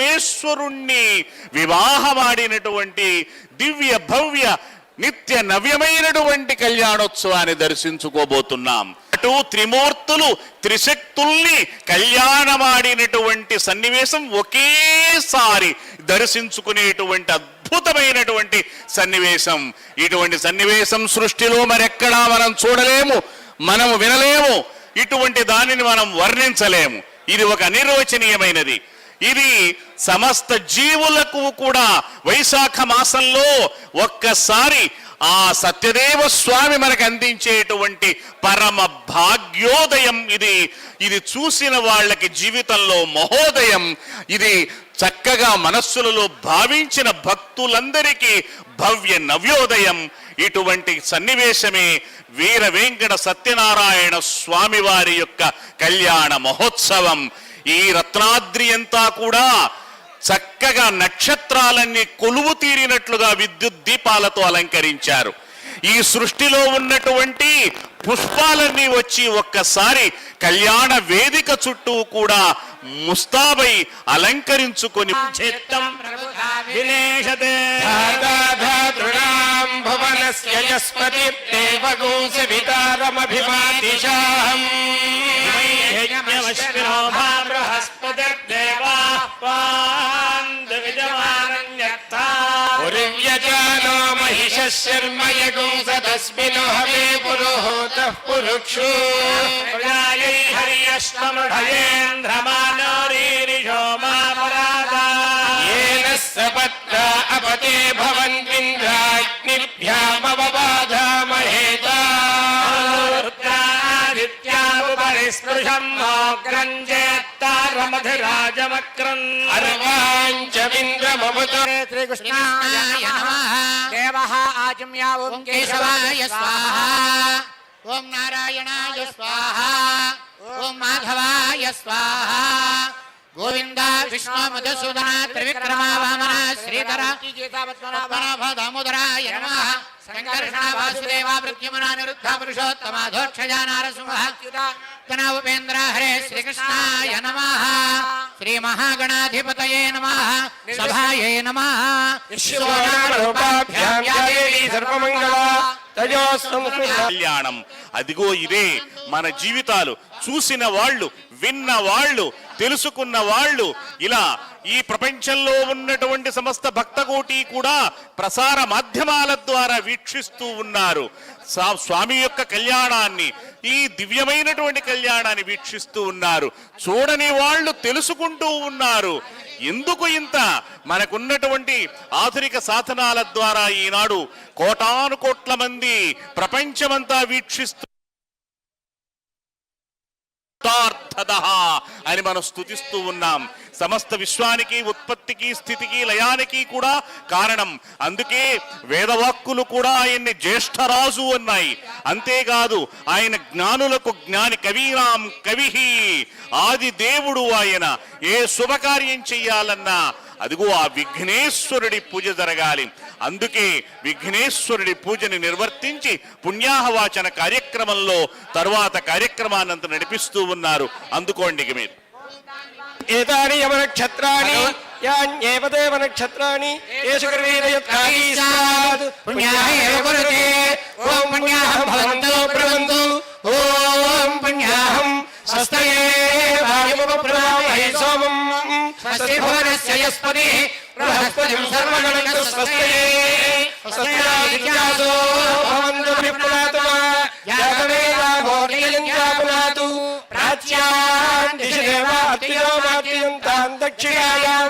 విఘ్నేశ్వరుణ్ణి వివాహమాడినటువంటి దివ్య భవ్య నిత్య నవ్యమైనటువంటి కళ్యాణోత్సవాన్ని దర్శించుకోబోతున్నాం. అటు త్రిమూర్తులు త్రిశక్తుల్ని కళ్యాణమాడినటువంటి సన్నివేశం ఒకేసారి దర్శించుకునేటువంటి అద్భుతమైనటువంటి సన్నివేశం. ఇటువంటి సన్నివేశం సృష్టిలో మరెక్కడా మనం చూడలేము, మనం వినలేము, ఇటువంటి దానిని మనం వర్ణించలేము. ఇది ఒక అనిర్వచనీయమైనది. ఇది సమస్త జీవులకు కూడా వైశాఖ మాసంలో ఒక్కసారి ఆ సత్యదేవ స్వామి మనకు అందించేటువంటి పరమ భాగ్యోదయం. ఇది చూసిన వాళ్ళకి జీవితంలో మహోదయం. ఇది చక్కగా మనస్సులలో భావించిన భక్తులందరికీ భవ్య నవ్యోదయం. ఇటువంటి సన్నివేశమే వీర వెంకట సత్యనారాయణ స్వామి వారి యొక్క కళ్యాణ మహోత్సవం. ఈ రత్నాద్రి అంతా కూడా చక్కగా నక్షత్రాలన్నీ కొలువు తీరినట్లుగా విద్యుత్ దీపాలతో అలంకరించారు. ఈ సృష్టిలో ఉన్నటువంటి పుష్పాలన్నీ వచ్చి ఒక్కసారి కళ్యాణ వేదిక చుట్టూ కూడా ముస్తాబై అలంకరించుకొని अपते भवन्विन्द्राग्निभ्यामवबाधामहेता रुद्रादित्यामुपरिस्पृशं मोग्रञ्जेत्तारमधिराजमक्रन् अर्वाञ्चमिन्द्रममुत श्रीकृष्णाय नमः। देवः आचम्या ॐ केशवाय स्वाहा, ॐ नारायणाय स्वाहा, ॐ माधवाय स्वाहा। गोविंद विष्णु मधुसूदन त्रिविक्रमा वामन श्रीधर दामोदराय नमः। संकर्षण वासुदेव प्रद्युम्न निरुद्ध पुरुषोत्तम धोक्षजा नारसिंह उपेन्द्र हरे श्रीकृष्णाय नमः। श्री महागणाधिपतये नमः। सभाये नमः। కళ్యాణం అదిగో ఇదే మన జీవితాలు. చూసిన వాళ్ళు, విన్న వాళ్ళు, తెలుసుకున్న వాళ్ళు, ఇలా ఈ ప్రపంచంలో ఉన్నటువంటి సమస్త భక్తకోటి కూడా ప్రసార మాధ్యమాల ద్వారా వీక్షిస్తూ ఉన్నారు. స్వామి యొక్క కళ్యాణాన్ని, ఈ దివ్యమైనటువంటి కళ్యాణాన్ని వీక్షిస్తూ ఉన్నారు. చూడని వాళ్ళు తెలుసుకుంటూ ఉన్నారు. ఎందుకు ఇంత? మనకున్నటువంటి ఆధునిక సాధనాల ద్వారా ఈనాడు కోటాను కోట్ల మంది ప్రపంచమంతా వీక్షిస్తూ అని మనం స్తుతిస్తూ ఉన్నాం. సమస్త విశ్వానికి, ఉత్పత్తికి, స్థితికి, లయానికి కూడా కారణం. అందుకే వేదవాక్కులు కూడా ఆయన్ని జ్యేష్ఠరాజు అన్నాయి. అంతేకాదు ఆయన జ్ఞానులకు జ్ఞాని, కవీనాం కవిహి, ఆది దేవుడు ఆయన. ఏ శుభకార్యం చెయ్యాలన్నా అదిగో ఆ విఘ్నేశ్వరుడి పూజ జరగాలి. అందుకే విఘ్నేశ్వరుడి పూజని నిర్వర్తించి పుణ్యాహవాచన కార్యక్రమంలో తరువాత కార్యక్రమాన్నంత నడిపిస్తూ ఉన్నారు. అందుకోండి మీరు. ఏతాని యమనక్షత్రాణి యాన్యేవ దేవనక్షత్రాణి యేషు కర్వేదయత్కారీ స్యాద్ పుణ్యాహేవ కురుతే. ఓం పుణ్యాహం భవంతో బ్రవంతు. ఓం పుణ్యాహం స్వస్తయే వాయుముపప్రవామహే సోమం స్వస్తి భువనస్య యస్పతిః బృహస్పతిం సర్వగణం స్వస్తయే. స్వస్తిరాదిత్యాసో భవంతు విప్లవాతమా యాగవేదాభో నియంత్రాపునాతు. ప్రాచ్యాన్ దిశ దేవాత్యోమాత్యంతాం దక్షిణాయాం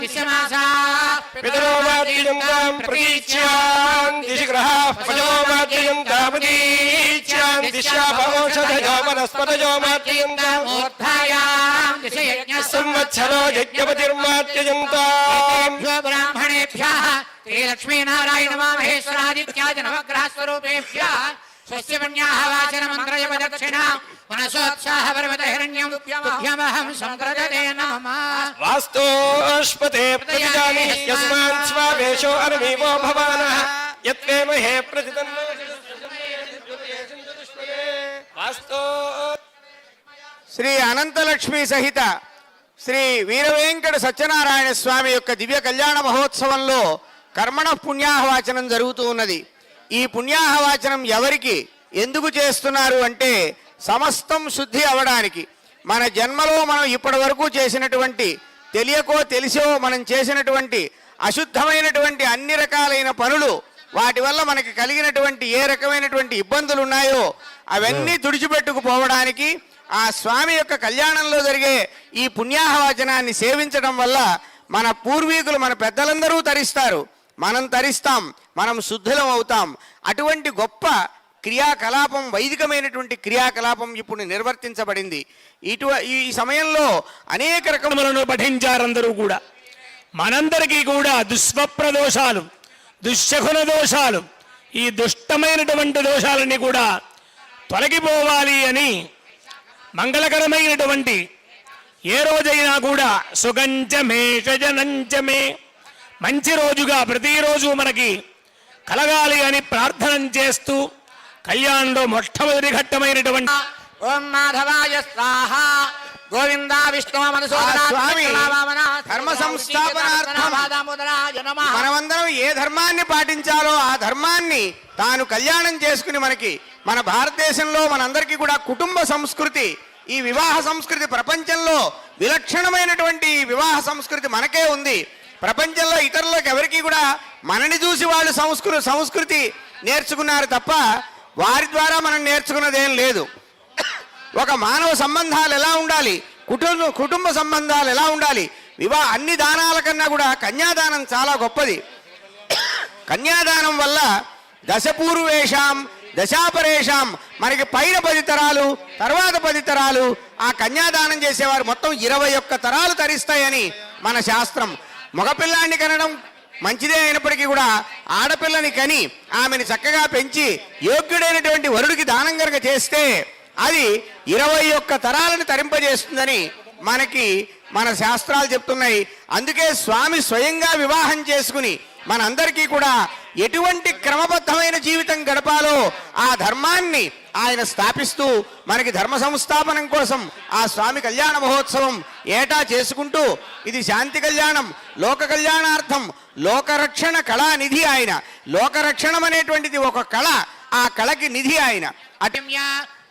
పితరోమాత్యంతాం ప్రతీచ్యాన్ దిశ గ్రహాః పయోమాత్యంతాం ప్రతీచ్యాన్ దిశాభౌషధయో వనస్పతయోమాత్యంతాం మూర్ధాయాం దిశ యజ్ఞ సంవత్సరో యజ్ఞపతిర్మాత్యంతాం. బ్రాహ్మణేభ్యః శ్రీలక్ష్మీనారాయణ మహేశ్వరాదిత్యాది నవగ్రహ స్వరూపేభ్యః స్వస్య పుణ్యాహ వాచన మంత్రయవ దక్షిణ మనసోత్సాహ పర్వత హిరణ్యం తుభ్యమహం సంప్రదతే నమః. వాస్తోష్పతే ప్రతిజాని యస్మాన్ స్వావేషో అర్వీవో భవానః యత్వేమహే ప్రతితన్నో శ్రీ అనంతలక్ష్మి సహిత శ్రీ వీరవేంకట సత్యనారాయణ స్వామి యొక్క దివ్య కళ్యాణ మహోత్సవంలో కర్మణ పుణ్యాహవాచనం జరుగుతూ ఉన్నది. ఈ పుణ్యాహవాచనం ఎవరికి ఎందుకు చేస్తున్నారు అంటే సమస్తం శుద్ధి అవడానికి. మన జన్మలో మనం ఇప్పటి వరకు చేసినటువంటి తెలియకో తెలిసో మనం చేసినటువంటి అశుద్ధమైనటువంటి అన్ని రకాలైన పనులు, వాటి వల్ల మనకి కలిగినటువంటి ఏ రకమైనటువంటి ఇబ్బందులు ఉన్నాయో అవన్నీ తుడిచిపెట్టుకుపోవడానికి ఆ స్వామి యొక్క కళ్యాణంలో జరిగే ఈ పుణ్యాహవచనాన్ని సేవించడం వల్ల మన పూర్వీకులు, మన పెద్దలందరూ తరిస్తారు, మనం తరిస్తాం, మనం శుద్ధులం అవుతాం. అటువంటి గొప్ప క్రియాకలాపం, వైదికమైనటువంటి క్రియాకలాపం ఇప్పుడు నిర్వర్తించబడింది. ఈ సమయంలో అనేక రకములను పఠించారందరూ కూడా. మనందరికీ కూడా దుస్వప్న దోషాలు, దుశ్శకున దోషాలు, ఈ దుష్టమైనటువంటి దోషాలన్నీ కూడా తొలగిపోవాలి అని మంగళకరమైనటువంటి ఏ రోజైనా కూడా సుగంచమే షజనంచమే, మంచి రోజుగా ప్రతిరోజు మనకి కలగాలి అని ప్రార్థన చేస్తూ కళ్యాణంలో మొట్టమొదటి ఘట్టమైనటువంటి ఓం మాధవాయ స్వాహ గోవిందా విష్ణు స్వామి ధర్మ సంస్థాపనార్థం మనమందరం ఏ ధర్మాన్ని పాటించాలో ఆ ధర్మాన్ని తాను కళ్యాణం చేసుకుని మన భారతదేశంలో మనందరికీ కూడా కుటుంబ సంస్కృతి, ఈ వివాహ సంస్కృతి ప్రపంచంలో విలక్షణమైనటువంటి వివాహ సంస్కృతి మనకే ఉంది. ప్రపంచంలో ఇతరులకు ఎవరికి కూడా మనని చూసి వాళ్ళు సంస్కృతి నేర్చుకున్నారు తప్ప వారి ద్వారా మనం నేర్చుకున్నదేం లేదు. ఒక మానవ సంబంధాలు ఎలా ఉండాలి, కుటుంబ సంబంధాలు ఎలా ఉండాలి, అన్ని దానాల కన్నా కూడా కన్యాదానం చాలా గొప్పది. కన్యాదానం వల్ల దశపూర్వేషాం దశాపరేషాం, మనకి పైన 10 తరాలు తర్వాత 10 తరాలు ఆ కన్యాదానం చేసేవారు మొత్తం 21 తరాలు తరిస్తాయని మన శాస్త్రం. మగపిల్లాన్ని కనడం మంచిదే అయినప్పటికీ కూడా ఆడపిల్లని కని ఆమెను చక్కగా పెంచి యోగ్యుడైనటువంటి వరుడికి దానం కనుక చేస్తే అది 21 తరాలను తరింపజేస్తుందని మన శాస్త్రాలు చెప్తున్నాయి. అందుకే స్వామి స్వయంగా వివాహం చేసుకుని మనందరికీ కూడా ఎటువంటి క్రమబద్ధమైన జీవితం గడపాలో ఆ ధర్మాన్ని ఆయన స్థాపిస్తూ మనకి ధర్మ సంస్థాపనం కోసం ఆ స్వామి కళ్యాణ మహోత్సవం ఏటా చేసుకుంటూ, ఇది శాంతి కళ్యాణం, లోక కళ్యాణార్థం, లోకరక్షణ కళా నిధి ఆయన. లోకరక్షణం అనేటువంటిది ఒక కళ, ఆ కళకి నిధి ఆయన.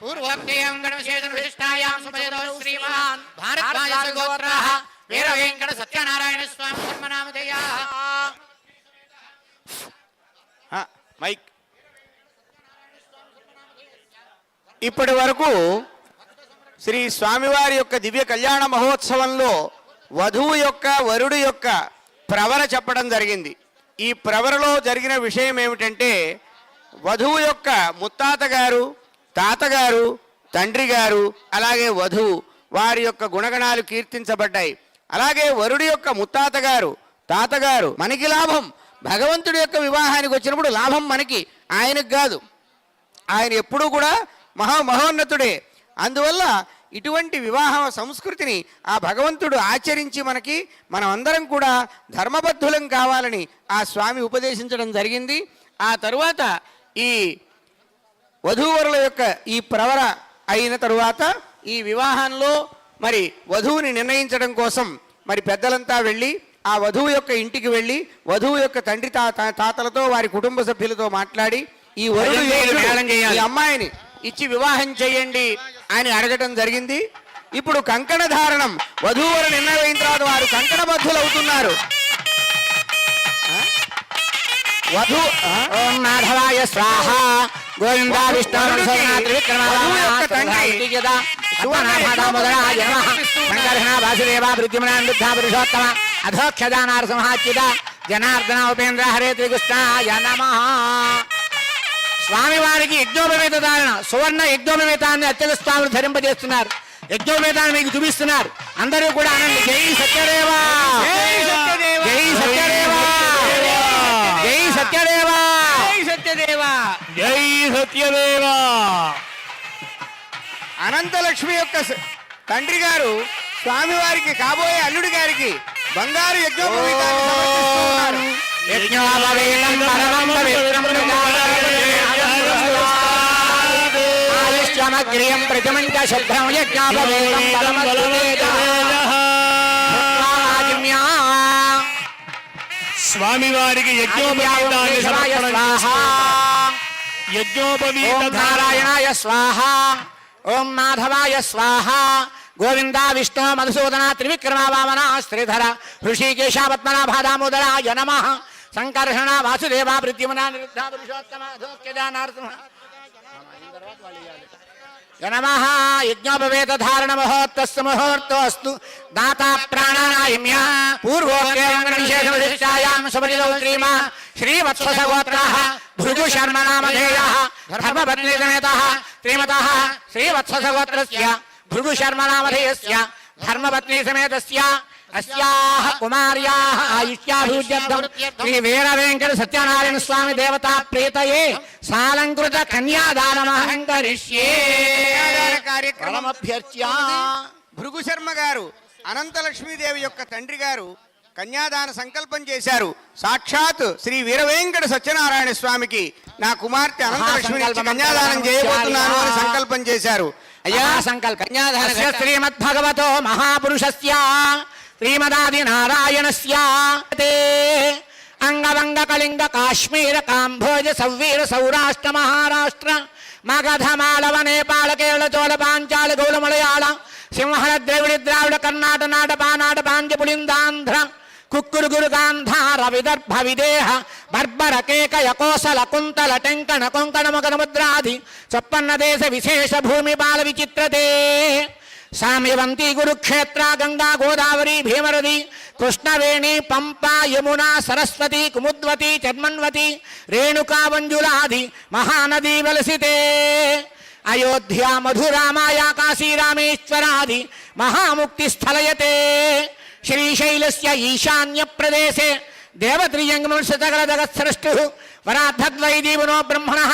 పూర్వోక్తేయం గణవిశేషణ విశిష్టాయాం సుపయదో శ్రీమాన్ భారద్వాజ గోత్రః వీర వెంకట సత్యనారాయణ స్వామి ధర్మనామధేయః. మైక్. ఇప్పటి వరకు శ్రీ స్వామివారి యొక్క దివ్య కళ్యాణ మహోత్సవంలో వధువు యొక్క వరుడు యొక్క ప్రవర చెప్పడం జరిగింది. ఈ ప్రవరలో జరిగిన విషయం ఏమిటంటే వధువు యొక్క ముత్తాత గారు, తాతగారు, తండ్రి గారు, అలాగే వధువు వారి యొక్క గుణగణాలు కీర్తించబడ్డాయి. అలాగే వరుడి యొక్క ముత్తాత గారు, తాతగారు మనకి లాభం. భగవంతుడి యొక్క వివాహానికి వచ్చినప్పుడు లాభం మనకి, ఆయనకు కాదు. ఆయన ఎప్పుడూ కూడా మహోన్నతుడే. అందువల్ల ఇటువంటి వివాహ సంస్కృతిని ఆ భగవంతుడు ఆచరించి మనం అందరం కూడా ధర్మబద్ధులం కావాలని ఆ స్వామి ఉపదేశించడం జరిగింది. ఆ తరువాత ఈ వధూవరుల యొక్క ఈ ప్రవర అయిన తరువాత ఈ వివాహంలో వధువుని నిర్ణయించడం కోసం పెద్దలంతా వెళ్ళి ఆ వధువు యొక్క ఇంటికి వెళ్ళి వధువు యొక్క తండ్రి తాతలతో వారి కుటుంబ సభ్యులతో మాట్లాడి ఈ వరుడు ఈ అమ్మాయిని ఇచ్చి వివాహం చేయండి అని అడగటం జరిగింది. ఇప్పుడు కంకణ ధారణం వధూవరు నిర్ణయం తర్వాత వారు కంకణబద్ధులు అవుతున్నారు. ఓం మాధవాయ స్వాహ గోవిందా విష్ణు వాసుదేవ పురుషోత్తమ అధోక్షజానార సంహాచ్యుత జనార్దన ఉపేంద్ర హరే త్రికృష్ణాయ నమః. స్వామివారికి యజ్ఞోపవేత ధారణ, సువర్ణ యజ్ఞోపవేతాన్ని అత్యంత స్వాములు ధరింపజేస్తున్నారు. యజ్ఞోపవేతాన్ని మీకు చూపిస్తున్నారు. అందరూ కూడా అనండి, జై సత్యదేవా, జై సత్యదేవా, జై సత్యదేవా, జై సత్యదేవా, జై సత్యదేవా. అనంతలక్ష్మి యొక్క తండ్రి గారు స్వామివారికి కాబోయే అల్లుడి గారికి బంగారు యజ్ఞోపవేతాన్ని సమర్పిస్తున్నారు. యజ్ఞోపవేతం పరమం పవిత్రం ఆయుష్యమగ్రియం ప్రతిమంచ శుభ్రం యజ్ఞోపవేతం పరమం స్వామివారికి యజ్ఞోపవీతాన్ని సమర్పణం స్వాహ యజ్ఞోపవీత ఓం నారాయణాయ స్వాహ ఓం మాధవాయ స్వాహ గోవింద విష్ణు మధుసూదన త్రివిక్రమ వామన శ్రీధర ఋషికేశ పద్మనాభ దామోదరాయ నమః సంకర్షణ వాసుదేవ ప్రద్యుమ్న నిరుద్ధ పురుషోత్తమ అధోక్యజానార్దమ నమః యజ్ఞోపవేత ధారణ మహోత్తస్సు ముహూర్తోస్తు దాతా ప్రాణానాయమ్య పూర్వోక్తేంద్రవిశేషవిశిష్టాయాం సుపరిదో శ్రీమా శ్రీవత్సగోత్రః భృగు శర్మ నామధేయః ధర్మపత్ని సమేతః శ్రీమతః శ్రీవత్సగోత్రస్య భృగు శర్మ నామధేయస్య ధర్మపత్ని సమేతస్య అస్యాః కుమార్యాః ఆయుష్యాభివృద్ధ్యర్థం శ్రీ వీర వెంకట సత్యనారాయణ స్వామి దేవతా ప్రీతయే సాలంకృత కన్యాదానమహం కరిష్యే కార్యక్రమం అభ్యర్చ్య భృగు శర్మ గారు అనంతలక్ష్మీదేవి యొక్క తండ్రి గారు కన్యాదాన సంకల్పం చేశారు. సాక్షాత్ శ్రీ వీరవేంకట సత్యనారాయణ స్వామికి నా కుమార్తె అనంతలక్ష్మిని ఇచ్చి కన్యాదానం చేయబోతున్నాను అని సంకల్పం చేశారు. అయ్యా సంకల్ప కన్యాదాన శ్రీమద్భగవతో మహాపురుషస్య శ్రీమదాది నారాయణస్య అంగవంగ కళింగ కాశ్మీర కాంభోజ సౌవీర సౌరాష్ట్ర మహారాష్ట్ర మగధ మాళవ నేపాళ కేరళ చోళ పాంచాల గౌళ మలయాళ సింహళ ద్రవిడ ద్రావిడ కర్ణాట నాట పానాట పాంచ పులిందాంధ్ర కుక్కురు గురు గాంధార విదర్భ విదేహ బర్బర కేకయ కోసల కుంతల టెంకణ కొంకణ మకర ముద్రాది చొప్పన్న దేశ విశేష భూమి బాల విచిత్రతే సామ్యవంతి కురుక్షేత్ర గంగా గోదావరి భీమరది కృష్ణవేణి పంప యమున సరస్వతి కుముద్వతి చర్మన్వతి రేణుకా మంజులాది మహానదీ వలసితే అయోధ్య మధురా మాయా కాశీ రామేశ్వరాది మహాముక్తి స్థలయతే శ్రీశైలస్య ఈశాన్య ప్రదేశే దేవత్రియంగమృషతగలదగత్సృష్టు వరాద్ధద్వైదీవనో బ్రహ్మణః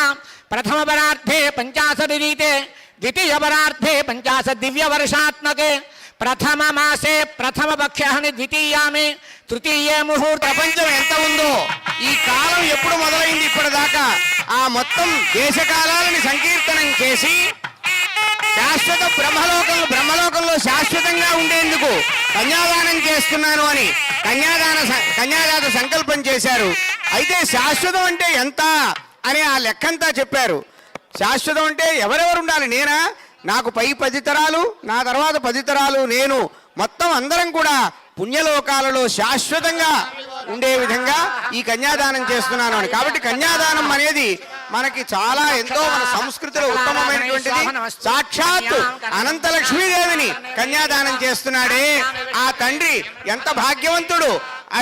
ప్రథమ పరార్థే పంచాశదీతే ద్వితీయ పరార్థే పంచాశద్ దివ్య వర్షాత్మకే ప్రథమ మాసే ప్రథమ పక్షాన్ని ద్వితీయామే తృతీయ ముహూర్త ప్రపంచం ఎంత ఉందో ఈ కాలం ఎప్పుడు మొదలైంది ఇప్పటిదాకా ఆ మొత్తం దేశకాలాలని సంకీర్తనం చేసి శాశ్వత బ్రహ్మలోకంలో శాశ్వతంగా ఉండేందుకు కన్యాదానం చేస్తున్నాను అని కన్యాదాత సంకల్పం చేశారు. అయితే శాశ్వతం అంటే ఎంత అని ఆ లెక్కంతా చెప్పారు. శాశ్వతం అంటే ఎవరెవరు ఉండాలి? నేనా? నాకు పై 10 తరాలు, నా తర్వాత 10 తరాలు, నేను మొత్తం అందరం కూడా పుణ్యలోకాలలో శాశ్వతంగా ఉండే విధంగా ఈ కన్యాదానం చేస్తున్నాను అని. కాబట్టి కన్యాదానం అనేది మనకి చాలా ఎంతో మన సంస్కృతిలో ఉత్తమమైనటువంటిది. సాక్షాత్ అనంతలక్ష్మీదేవిని కన్యాదానం చేస్తున్నాడే ఆ తండ్రి ఎంత భాగ్యవంతుడు.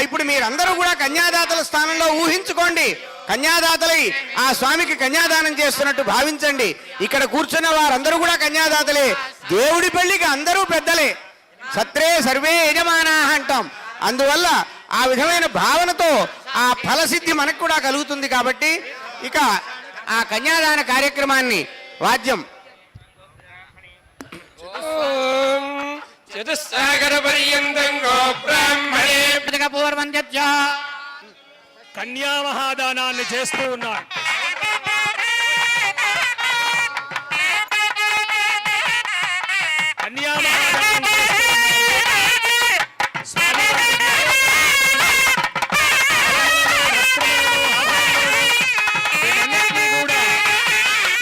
ఇప్పుడు మీరందరూ కూడా కన్యాదాతల స్థానంలో ఊహించుకోండి. కన్యాదాతలై ఆ స్వామికి కన్యాదానం చేస్తున్నట్టు భావించండి. ఇక్కడ కూర్చున్న వారందరూ కూడా కన్యాదాతలే. దేవుడి పెళ్లికి అందరూ పెద్దలే. సత్రే సర్వే యజమానా అంటాం. అందువల్ల ఆ విధమైన భావనతో ఆ ఫలసిద్ధి మనకు కూడా కలుగుతుంది. కాబట్టి ఇక ఆ కన్యాదాన కార్యక్రమాన్ని వాద్యం పూర్వం కన్యా మహాదానాన్ని చేస్తూ ఉన్నాడు. కన్యా మహాదానం కూడా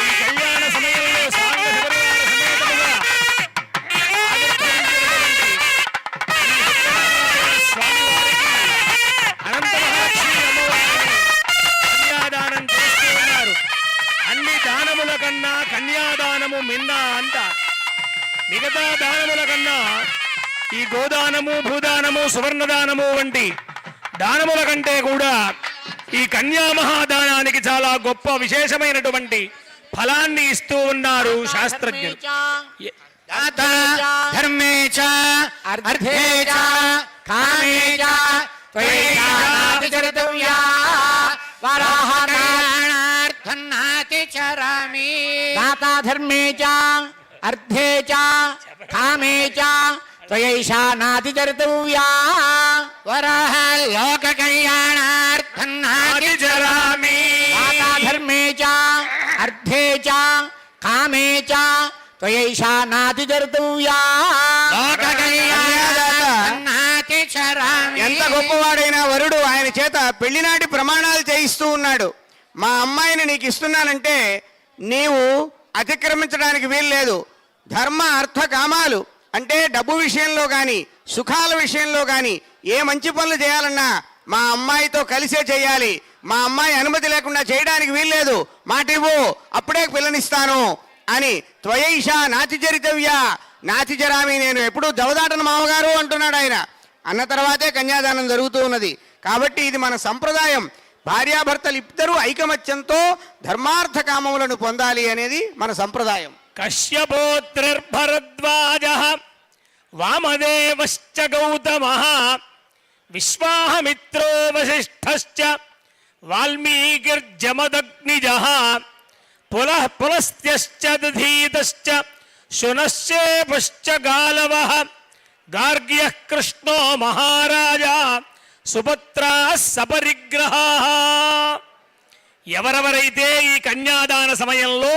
ఈ కళ్యాణ సమయంలో సాంగ సమేతముగా స్వామివారికి అనంత మహాలక్ష్మి అమ్మవారిని కన్యాదానం చేస్తూ ఉన్నారు. అన్ని దానముల కన్నా కన్యాదానము మిన్న అంట. మిగతా దానముల కన్నా ఈ గోదానము, భూదానము, సువర్ణదానము వంటి దానముల కంటే కూడా ఈ కన్యా మహాదానానికి చాలా గొప్ప విశేషమైనటువంటి ఫలాన్ని ఇస్తూ ఉన్నారు శాస్త్రజ్ఞులు. ధర్మే చ అర్థే చ కామే చ త్వయేనాతిచరితవ్యా వరాహనార్థన్నాతి చరామి. దాతా ధర్మే చ అర్థే చ కామే చ త్వయైషా నాతిచరితవ్యా వరాహ లోక కళ్యాణార్థన్నాతి చరామి. దాతా ధర్మే చ అర్థే చ కామే చ త్వయైషా నాతిచరితవ్యా లోక కళ్యాణార్థన్నాతి చరామి. ఎంత గొప్పవాడైనా వరుడు ఆయన చేత పెళ్లినాటి ప్రమాణాలు చేయిస్తూ ఉన్నాడు. మా అమ్మాయిని నీకు ఇస్తున్నానంటే నీవు అతిక్రమించడానికి వీల్లేదు. ధర్మ అర్థ కామాలు అంటే డబ్బు విషయంలో కానీ సుఖాల విషయంలో కానీ ఏ మంచి పనులు చేయాలన్నా మా అమ్మాయితో కలిసే చేయాలి. మా అమ్మాయి అనుమతి లేకుండా చేయడానికి వీల్లేదు. మాట ఇవ్వు, అప్పుడే పిల్లనిస్తాను అని త్వయైష నాతిచరితవ్య నాతిచరామి, నేను ఎప్పుడూ దవదాటను మామగారు అంటున్నాడు ఆయన. అన్న తర్వాతే కన్యాదానం జరుగుతూ ఉన్నది. కాబట్టి ఇది మన సంప్రదాయం. భార్యాభర్తలు ఇద్దరూ ఐకమత్యంతో ధర్మార్థ కామములను పొందాలి అనేది మన సంప్రదాయం. కశ్యపోత్రిర్భరద్వాజః వామదేవశ్చ గౌతమః విశ్వామిత్రో వసిష్ఠశ్చ వాల్మీకిర్జమదగ్నిజః పులస్త్యశ్చ దధీతశ్చ శునశ్చేపశ్చ గాలవః గార్గ్యః కృష్ణో మహారాజా సుపుత్రా సపరిగ్రహాః. ఎవరెవరైతే ఈ కన్యాదాన సమయంలో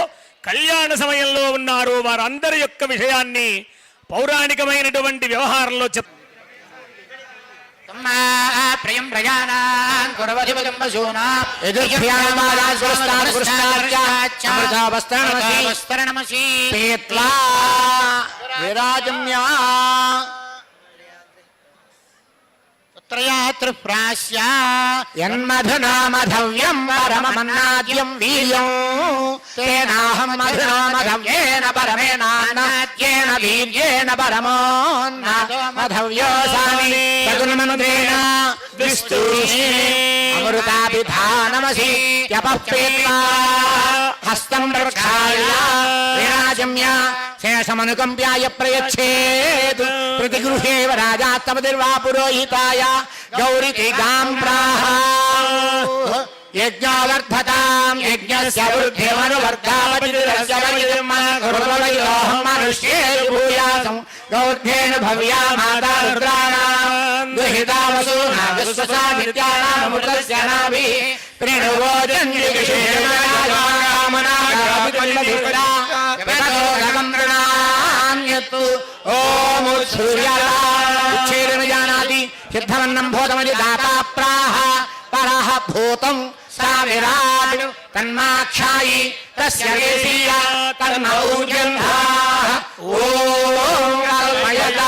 కళ్యాణ సమయంలో ఉన్నారో వారందరి యొక్క విషయాన్ని పౌరాణికమైనటువంటి వ్యవహారంలో ప్రియం ప్రజానాన్ కురవధిపతిం పశూనాం వస్తరణమసి పేత్వా విరాజమ్యా త్రయాత్రిప్రాస్య యన్మధునామధవ్యం పరమమన్నాద్యం వీర్యం తేనాహం మధునామధవ్యేన పరమేనాన్నాద్యేన వీర్యేణ పరమోన్నమధవ్యోసామి తగున్మనుద్రేణ విస్తూషి అమృతాభిధానమసి యపఃపేత్వా హస్తం ప్రక్షాళ్య విరాజమ్య శేషమనుకంప్యాయ ప్రయచ్ఛేత్ ప్రతిగృహేవ రాజా తమదిర్వా పురోహితాయ గౌరితి గాం ప్రాహ యజ్ఞావర్ధతాం యజ్ఞస్య వృద్ధిమనువర్ధావతిరస్య వైర్మనుర్వయోహం మనుష్యేషు భూయాసం గౌర్ధేన భవ్యా మాతా రుద్రాణాం దుహితా వసూనా విశ్వసామిత్యానామృతస్య నాభి ఓం సూర్యాచ్ఛేదన జానాతి సిద్ధమన్నం భూతమది దాతా ప్రాహ పరః భూతం సా విరాట్ తన్మాక్షాయి తస్య దేశీయ తన్మౌర్జంధాః ఓం కల్పయత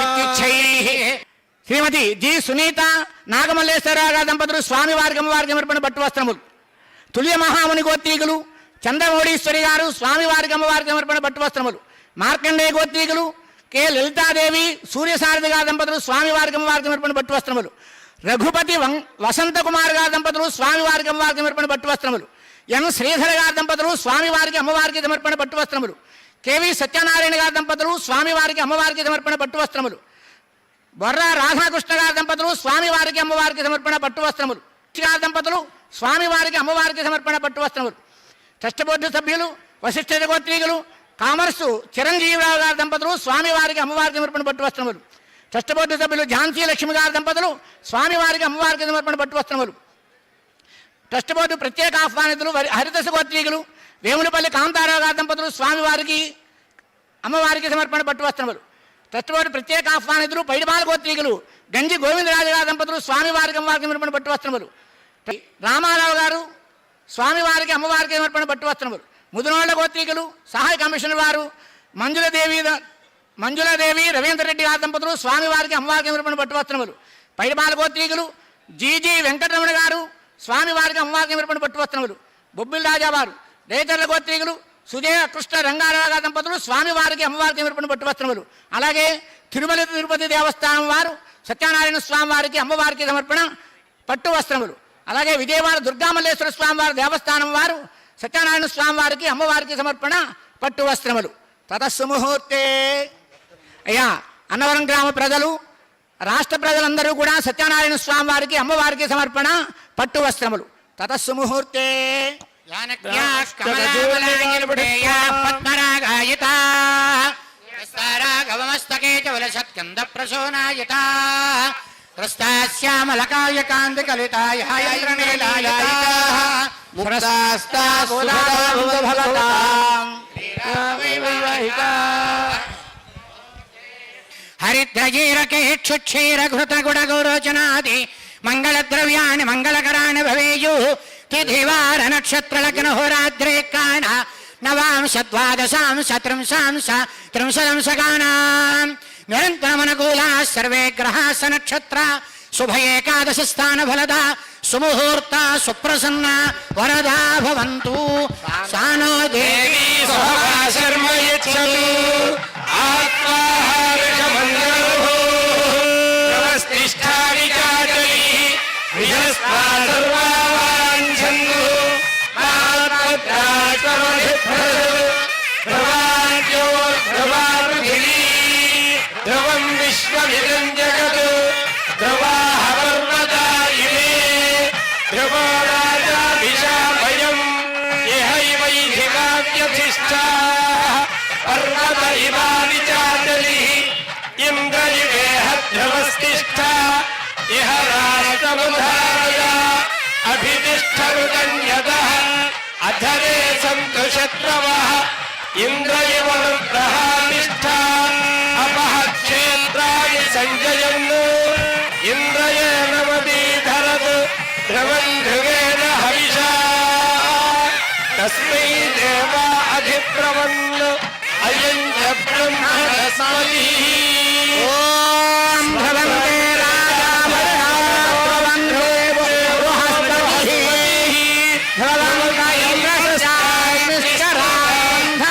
ఇత్యుచ్చైః. శ్రీమతి జి సునీత నాగమల్లేశ్వరరావు దంపతులు స్వామివారికి అమ్మవారికి సమర్పణ పట్టు వస్త్రములు. తుల్య మహాముని గోత్రీకులు చంద్రమౌళీశ్వరి గారు స్వామివారికి అమ్మవారికి సమర్పణ పట్టు వస్త్రములు. మార్కండేయ గోత్రీకులు కె లలితాదేవి సూర్యసారథి గారి దంపతులు స్వామివారికి అమ్మవారికి సమర్పణ పట్టు వస్త్రములు. రఘుపతి వసంత కుమార్ గారి దంపతులు స్వామివారికి అమ్మవారికి సమర్పణ పట్టు వస్త్రములు. ఎన్ శ్రీధర గారి దంపతులు స్వామివారికి అమ్మవారికి సమర్పణ పట్టు వస్త్రములు. కెవి సత్యనారాయణ గారి దంపతులు స్వామివారికి అమ్మవారికి సమర్పణ పట్టు వస్త్రములు. బొర్రా రాధాకృష్ణ గారి దంపతులు స్వామివారికి అమ్మవారికి సమర్పణ పట్టు వస్త్రములు. గారి దంపతులు స్వామివారికి అమ్మవారికి సమర్పణ పట్టు వస్త్రములు. ట్రస్ట్ బోర్డు సభ్యులు వశిష్ఠ గోత్రీకులు కామర్సు చిరంజీవిరావు గారి దంపతులు స్వామివారికి అమ్మవారికి సమర్పణ పట్టు వస్త్రములు. ట్రస్ట్ బోర్డు సభ్యులు ఝాన్సీ లక్ష్మి గారి దంపతులు స్వామివారికి అమ్మవారికి సమర్పణ పట్టు వస్త్రములు. ట్రస్ట్ బోర్డు ప్రత్యేక ఆహ్వానితులు హరిదశ గోత్రీకులు వేములపల్లి కాంతారావు గారి దంపతులు స్వామివారికి అమ్మవారికి సమర్పణ పట్టు వస్త్రములు. ట్రస్ట్ బోర్డు ప్రత్యేక ఆహ్వానితులు పైడిపాల గోత్రీకులు గంజి గోవిందరాజు గారి దంపతులు స్వామివారికి అమ్మవారికి సమర్పణ పట్టు వస్త్రములు. రామారావు గారు స్వామివారికి అమ్మవారికి సమర్పణ పట్టు వస్త్రములు. ముదునోళ్ల గోత్రీకులు సహాయ కమిషనర్ వారు మంజులాదేవి రవీంద్రరెడ్డి గారి దంపతులు స్వామివారికి అమ్మవారికి సమర్పణ పట్టు వస్త్రములు. పైడిపాల గోత్రీకులు జీజీ వెంకటరమణ గారు స్వామివారికి అమ్మవారికి సమర్పణ పట్టు వస్త్రములు. బొబ్బిల్ రాజా వారు రేచర్ల గోత్రీకులు సుజయ కృష్ణ రంగారావు గారి దంపతులు స్వామివారికి అమ్మవారికి సమర్పణ పట్టు వస్త్రములు. అలాగే తిరుపతి దేవస్థానం వారు సత్యనారాయణ స్వామి వారికి అమ్మవారికి సమర్పణ పట్టు వస్త్రములు. అలాగే విజయవాడ దుర్గామల్లేశ్వర స్వామి వారి దేవస్థానం వారు సత్యనారాయణ స్వామి వారికి అమ్మవారికి సమర్పణ పట్టు వస్త్రములు. తతస్సు ముహూర్తే. అయ్యా అన్నవరం గ్రామ ప్రజలు రాష్ట్ర ప్రజలందరూ కూడా సత్యనారాయణ స్వామి వారికి అమ్మవారికి సమర్పణ పట్టు వస్త్రములు. తతస్సు ముహూర్తే. పద్మరాగాయతారాగవమస్తకే చ వలసత్కంద ప్రసోనాయతా శ్యామలకాయ కాంతి కలితాయ హరిద్రజీరకేక్షుక్షీర ఘృత గుడ గౌరోచనాది మంగళద్రవ్యాన్ని మంగళకరాన్ని భవేయు తిథివార నక్షత్ర లగ్న హోరాద్రే కాణ నవాంశ ద్వాదశాంశ త్రింశాంశ త్రింశదంశగానాం నిరంతరమనుకూలా సర్వే గ్రహాస నక్షత్ర శుభ ఏకాదశ స్థాన ఫలద సుముహూర్త సుప్రసన్న వరదా భవంతు సానో దేవి శర్మ యచ్చతు ఆత్మాహారకమంగళో నమస్తిష్ఠావికాజలి విజస్వా సర్వావాంఛన్ను ధ్రువాద్యో ధ్రువాపృథివీ ధ్రువం విశ్వమిదం జగత్ ధ్రువాః పర్వతా ఇమే ధ్రువో రాజాభిషాభయం యహైవైధికావ్యధిష్ఠాః పర్వత ఇమాని చాచలిః ఇంద్ర ఇవేహ ధ్రువస్తిష్ఠ ఇహ రాష్ట్రముధారయ అభితిష్ఠరుదన్యతః అధరే సంతు శత్రవః ఇంద్ర ఇవ వృద్ధః తిష్ఠ అపః క్షేత్రాణి సంజయన్ ఇంద్రయేణ మదీధరత్ ధ్రువం ధ్రువేణ హవిషా తస్మై దేవా అధిప్రవన్ అయం చ బ్రహ్మణస్పతి ఓం భవంతే రాజా భవంతే బృహస్పతి భవంత ఇంద్రశ్చామిశ్చరాంధ.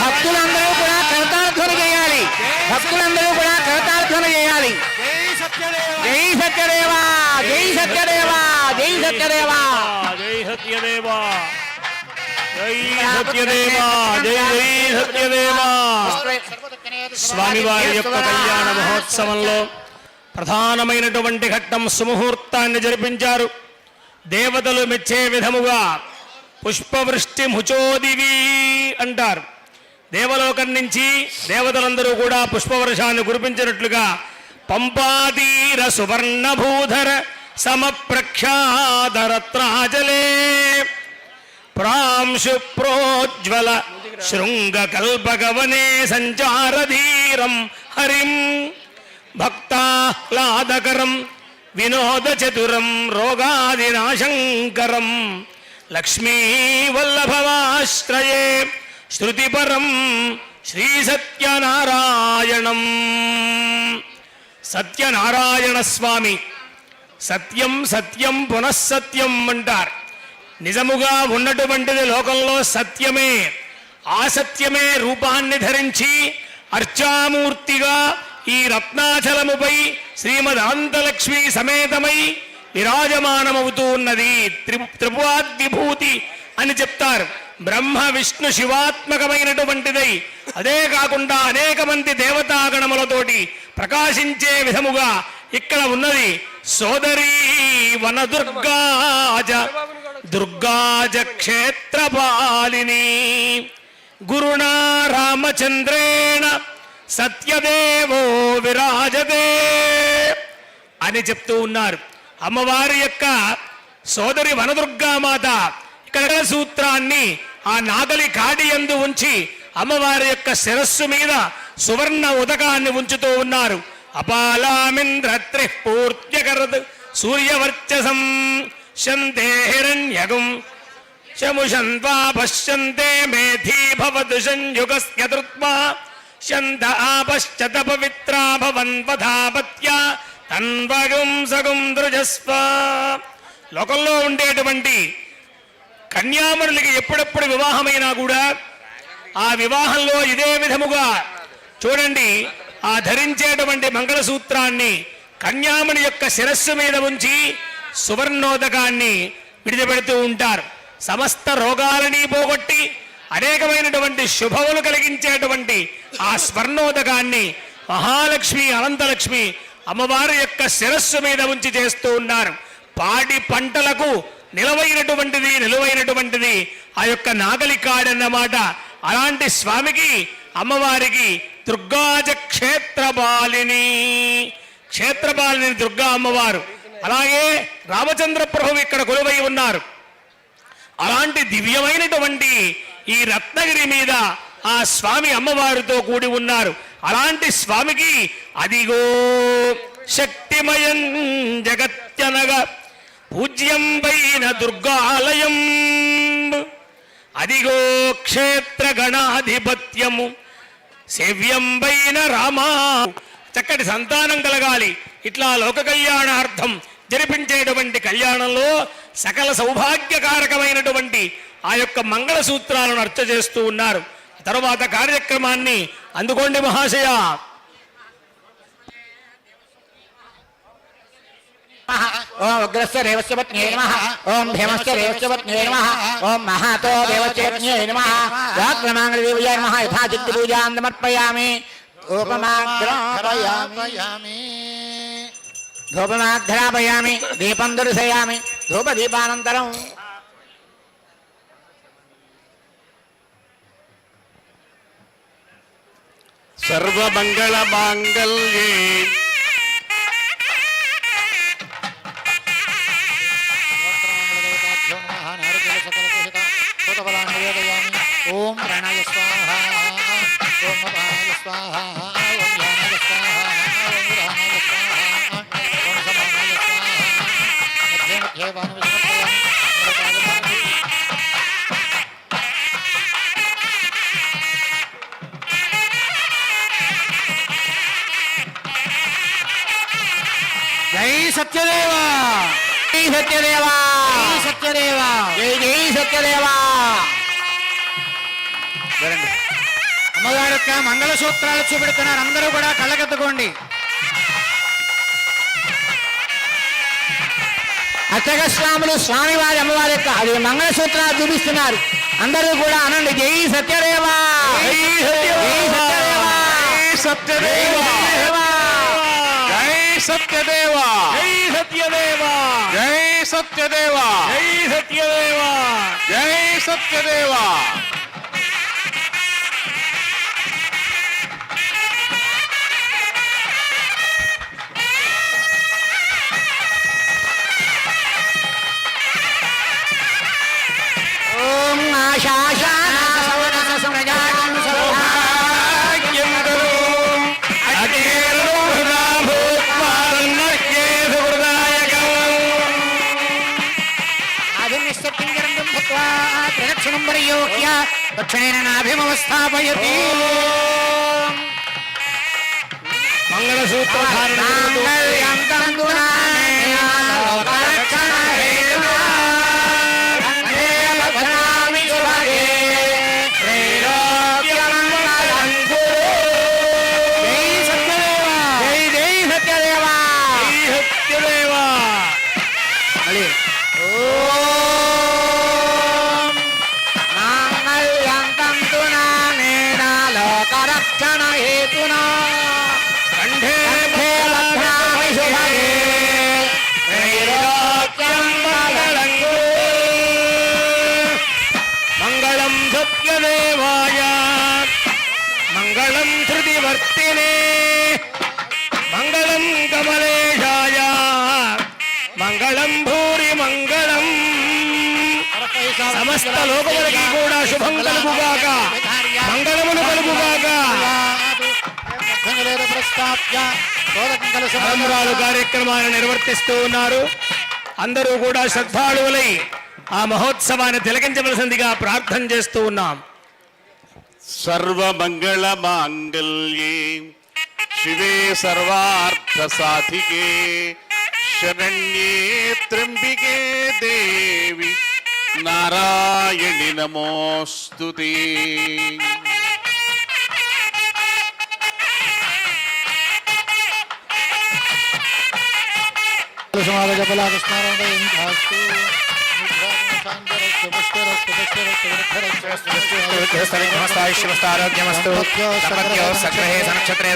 భక్తులందరూ కూడా కరతాళధ్వని చేయాలి. భక్తులందరూ కూడా కరతాళధ్వని చేయాలి. జై సత్యదేవా జై సత్యదేవా జై సత్యదేవా. జై సత్యదేవా జై సత్యదేవా జై జై సత్యదేవా. స్వామివారి యొక్క కళ్యాణ మహోత్సవంలో ప్రధానమైనటువంటి ఘట్టం సుముహూర్తాన్ని జరిపించారు. దేవతలు మెచ్చే విధముగా పుష్పవృష్టి ముచోదివి అంటారు. దేవలోకం నుంచి దేవతలందరూ కూడా పుష్పవర్షాన్ని కురిపించినట్లుగా పంపాతీర సువర్ణభూధర సమప్రఖ్యాతరత్రాజలే ప్రాంశు ప్రోజ్వల శృంగకల్పగవనే సంచారధీరం హరిం భక్తాహ్లాదకరం వినోదచతురం రోగాదినాశంకరం లక్ష్మీవల్లభమాశ్రయే శృతిపరం శ్రీసత్యనారాయణం. సత్యనారాయణ స్వామి సత్యం సత్యం పునఃసత్యం అంటారు. నిజముగా ఉన్నటువంటిది లోకంలో సత్యమే. ఆ సత్యమే రూపాన్ని ధరించి అర్చామూర్తిగా ఈ రత్నాచలముపై శ్రీమద్ అనంతలక్ష్మి సమేతమై విరాజమానమవుతూ ఉన్నది. త్రిపురాద్విభూతి అని చెప్తారు. బ్రహ్మ విష్ణు శివాత్మకమైనటువంటిదై అదే కాకుండా అనేక మంది దేవతాగణములతోటి ప్రకాశించే విధముగా ఇక్కడ ఉన్నది. సోదరీ వనదుర్గాజ దుర్గాజ క్షేత్రపాలిని గురుణా రామచంద్రేణ సత్యదేవో విరాజతే అని చెప్తూ ఉన్నారు. అమ్మవారి యొక్క సోదరి వనదుర్గామాత ఇక్కడ సూత్రాన్ని ఆ నాగలి కాడి యందు ఉంచి అమ్మవారి యొక్క శిరస్సు మీద సువర్ణ ఉదకాన్ని ఉంచుతూ ఉన్నారు. అపాలామింద్ర త్రిపూర్త్యకరద్ సూర్యవర్చసం శంతే హిరణ్యగం శముషన్వా పశ్యంతే మేధీ భవతు సంయుగస్య ధృత్వా శంత ఆపశ్చత పవిత్రా భవన్వధాపత్యా తన్వగం సగం దృజస్వ. లోకంలో ఉండేటువంటి కన్యామణులకి ఎప్పుడెప్పుడు వివాహమైనా కూడా ఆ వివాహంలో ఇదే విధముగా చూడండి ఆ ధరించేటువంటి మంగళసూత్రాన్ని కన్యామణి యొక్క శిరస్సు మీద ఉంచి సువర్ణోదకాన్ని విడిచిపెడుతూ ఉంటారు. సమస్త రోగాలని పోగొట్టి అనేకమైనటువంటి శుభములు కలిగించేటువంటి ఆ స్వర్ణోదకాన్ని మహాలక్ష్మి అనంతలక్ష్మి అమ్మవారి యొక్క శిరస్సు మీద ఉంచి చేస్తూ ఉన్నారు. పాడి పంటలకు నిలువైనటువంటిది ఆ యొక్క నాగలికాడన్నమాట. అలాంటి స్వామికి అమ్మవారికి దుర్గాజ క్షేత్రపాలిని దుర్గా అమ్మవారు. అలాగే రామచంద్ర ప్రభువు ఇక్కడ కొలువై ఉన్నారు. అలాంటి దివ్యమైనటువంటి ఈ రత్నగిరి మీద ఆ స్వామి అమ్మవారితో కూడి ఉన్నారు. అలాంటి స్వామికి అదిగో శక్తిమయం జగత్యనగ పూజ్యం పైన దుర్గాలయం అదిగో క్షేత్ర గణాధిపత్యము సేవ్యం పైన రామా. చక్కటి సంతానం కలగాలి, ఇట్లా లోక కళ్యాణార్థం జరిపించేటువంటి కళ్యాణంలో సకల సౌభాగ్యకారకమైనటువంటి ఆ యొక్క మంగళ సూత్రాలను అర్చ చేస్తూ ఉన్నారు. తరువాత కార్యక్రమాన్ని అందుకోండి మహాశయ. ఓం ఉగ్రస్య దేవస్య పత్న్యై నమః. ఓం భీమస్య దేవస్య పత్న్యై నమః. ఓం మహాతో దేవస్య పత్న్యై నమః. వాక్రమాంగళ దేవ్యాయ నమః. యథాచిత్త పూజాం సమర్పయామి. ధూపమాఘ్రాపయామి. దీపం దర్శయామి. ధూపదీపానంతరం సర్వమంగళ మాంగళ్యే ఓం ప్రాణాయ స్వాహ, ఓం అపానాయ స్వాహ, ఓం ధ్యానాయ స్వాహ, ఓం విధానాయ స్వాహ, ఓం సమానాయ స్వాహ. మధ్య మధ్య వాను సమర్పయామి. జై సత్యదేవా, జై సత్యదేవా, జై సత్యదేవ. జై జై సత్యదేవా. అమ్మగారి యొక్క మంగళసూత్రాలు చూపెడుతున్నారు, అందరూ కూడా కళ్ళకెత్తుకోండి. అర్చకస్వాములు స్వామివారి అమ్మవారి యొక్క అది మంగళసూత్రాలు చూపిస్తున్నారు. అందరూ కూడా అనండి జై సత్యదేవా, జై సత్యదేవా, జై సత్యదేవా, జై సత్యదేవా, జై సత్యదేవా, జై సత్యదేవా, జై సత్యదేవా. జై సత్యదేవా. ఓం ఆశాశా ప్రదక్షిణం పరియోగ్య దక్షిణేన నాభిమవస్థాపయతి. మంగళం సత్యదేవాయ మంగళం ధృతివర్తినే మంగళం కమలేశాయ మంగళం భూరి మంగళం. సమస్త లోకములకి కూడా శుభం కలుగుగాక, మంగళములు కలుగుగాక. తలంబరాలు కార్యక్రమాన్ని నిర్వర్తిస్తూ ఉన్నారు. అందరూ కూడా శ్రద్ధాళువులై ఆ మహోత్సవాన్ని తిలకించవలసిందిగా ప్రార్థన చేస్తూ ఉన్నాం. సర్వమంగళ మాంగళ్యే శివే సర్వార్థ సాధికే శరణ్యే త్ర్యంబికే దేవి నారాయణి నమోస్తుతే. ఆరోగ్యమస్తు సగ్రహే సనక్షత్రే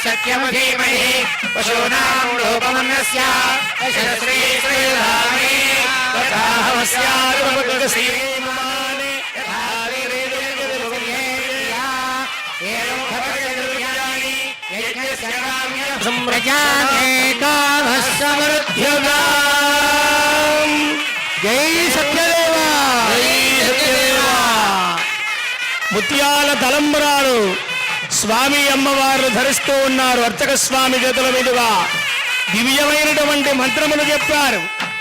సత్యమధీమహి పశూనాం లోకమన్యస్య శ్రీ శ్రీరామే తథాహవస్యారుపగ శ్రీమానే ప్రజామేకామస్సమృద్ధ్యుగా జై సత్యదేవా ముత్యాల తలంబరాలు స్వామి అమ్మవారు ధరిస్తూ ఉన్నారు. అర్చక స్వామి చేతుల మీదుగా దివ్యమైనటువంటి మంత్రములు చెప్పారు.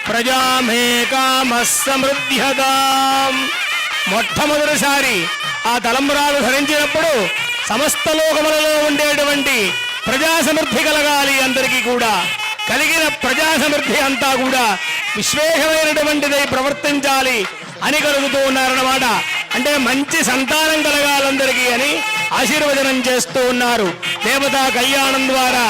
ప్రజామేకామస్సమృద్ధ్యదాం. మొట్టమొదటిసారి ఆ తలంబరాలు ధరించినప్పుడు సమస్త లోకములలో ఉండేటువంటి ప్రజా సమృద్ధి కలగాలి. అందరికీ కూడా కలిగిన ప్రజా సమృద్ధి అంతా కూడా విశ్వేషమైనటువంటిదై ప్రవర్తించాలి అని కలుగుతూ ఉన్నారన్నమాట. అంటే మంచి సంతానం కలగాలందరికీ అని ఆశీర్వచనం చేస్తూ ఉన్నారు దేవతా కళ్యాణం ద్వారా.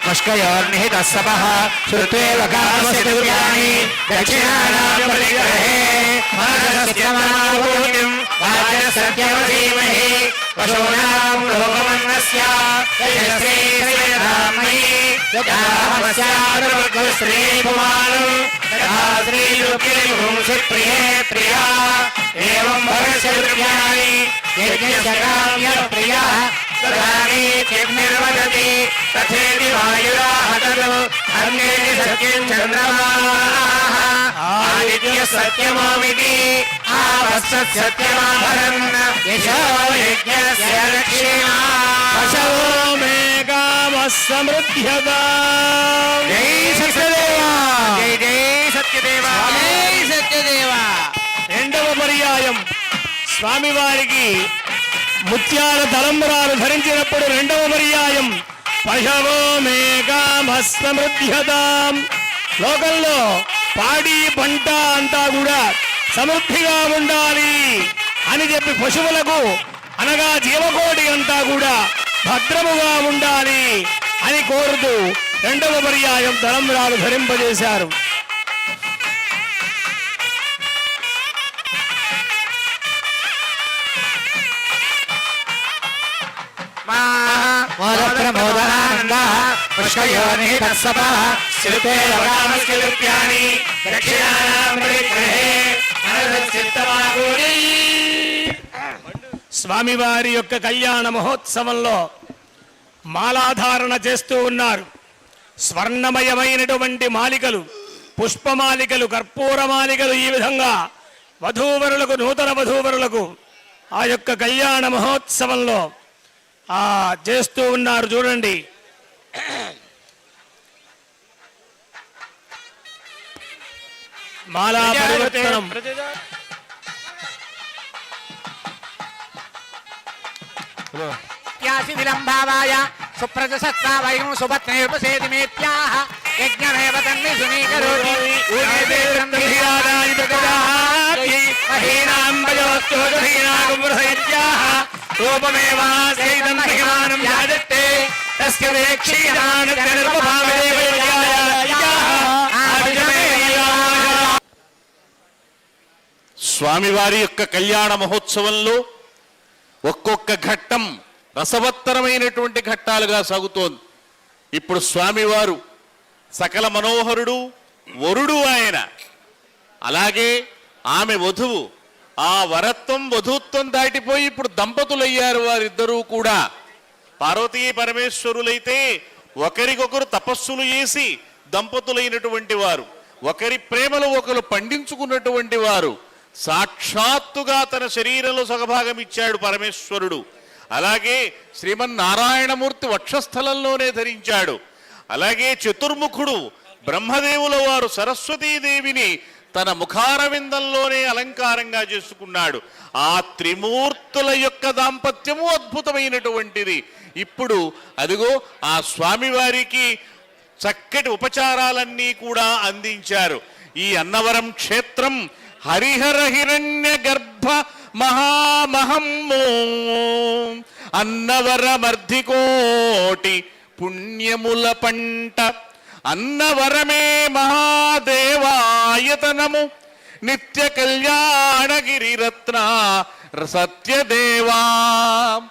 పుష్కయోర్నిహితః సపః శ్రుత్వేవ కామస్తవ్యాని దక్షిణానాం పరిగ్రహే మానసస్యమాభూతిం వాచసత్యవధీమహి పశూనాం లోకమన్నస్య యశస్వే శ్రీరామయీ యజామస్యార్వర్గ శ్రీ పుమానం యథా శ్రీరుక్మిణీ ప్రియే ప్రియా ఏవం భగస్యృత్యాని యజ్ఞస్య కామ్య ప్రియా తదాని నిర్వదతి తథేతి వాయురాహతను అన్యేని సత్యం చంద్రమాః ఆదిత్య సత్యమోమితి ఆవస్సత్యమాభరన్ యశో యజ్ఞస్య లక్ష్మీనా పశవో మేఘామస్సమృద్ధ్యదాం. జై సత్యదేవా జై జై సత్యదేవా జై సత్యదేవా. రెండవ పర్యాయం స్వామివారికి ముత్యాల తలంబరాలు ధరించినప్పుడు రెండవ పర్యాయం పశవో మేఘామస్సమృద్ధ్యదాం. లోకంలో పాడి పంట అంతా కూడా సమృద్ధిగా ఉండాలి అని చెప్పి పశువులకు అనగా జీవకోటి అంతా కూడా భద్రముగా ఉండాలి అని కోరుతూ రెండవ పర్యాయం తలంబరాలు ధరింపజేశారు. మోదప్రమోదానందః పుష్కయోర్నిహితః సపః శ్రుత్వేవ కామస్తవ్యాని దక్షిణానాం పరిగ్రహే మనసస్సిద్ధమాగూఢీ. స్వామివారి యొక్క కళ్యాణ మహోత్సవంలో మాలాధారణ చేస్తూ ఉన్నారు. స్వర్ణమయమైనటువంటి మాలికలు, పుష్పమాలికలు, కర్పూర మాలికలు, ఈ విధంగా వధూవరులకు, నూతన వధూవరులకు ఆ యొక్క కళ్యాణ మహోత్సవంలో చేస్తూ ఉన్నారు. చూడండి, మాలా పరివర్తనం. విలంబావాయ సుప్రజసత్తా వయం సుభత్నైర్పసేదిమేత్యాహ యజ్ఞమేవ తన్మే సునీకరోతి ఊర్జేంద్రం ధియాదాయ దదాతి మహీనాం భయోస్తోదహీనాగుమృహైత్యాహ రూపమేవాస్యైదం మహిమానం యాజత్తే తస్య వేక్షీదాన నిర్భావదేవయాయ స్వామివారి యొక్క కళ్యాణ మహోత్సవంలో ఒక్కొక్క ఘట్టం రసవత్తరమైనటువంటి ఘట్టాలుగా సాగుతోంది. ఇప్పుడు స్వామివారు సకల మనోహరుడు, వరుడు ఆయన. అలాగే ఆమె వధువు. ఆ వరత్వం, వధుత్వం దాటిపోయి ఇప్పుడు దంపతులయ్యారు వారిద్దరూ కూడా. పార్వతీ పరమేశ్వరులైతే ఒకరికొకరు తపస్సులు చేసి దంపతులైనటువంటి వారు, ఒకరి ప్రేమలు ఒకరు పండించుకున్నటువంటి వారు. సాక్షాత్తుగా తన శరీరంలో సగభాగం ఇచ్చాడు పరమేశ్వరుడు. అలాగే శ్రీమన్నారాయణమూర్తి వక్షస్థలంలోనే ధరించాడు. అలాగే చతుర్ముఖుడు బ్రహ్మదేవుల వారు సరస్వతీదేవిని తన ముఖారవిందంలోనే అలంకారంగా చేసుకున్నాడు. ఆ త్రిమూర్తుల యొక్క దాంపత్యము అద్భుతమైనటువంటిది. ఇప్పుడు అదిగో ఆ స్వామివారికి చక్కటి ఉపచారాలన్నీ కూడా అందించారు. ఈ అన్నవరం క్షేత్రం హరిహర హిరణ్య గర్భ మహామహమ్మో అన్నవరమర్ధికోటి పుణ్యముల పంట. అన్నవరమే మహాదేవాయతనము నిత్య కళ్యాణగిరిరత్న సత్యదేవా.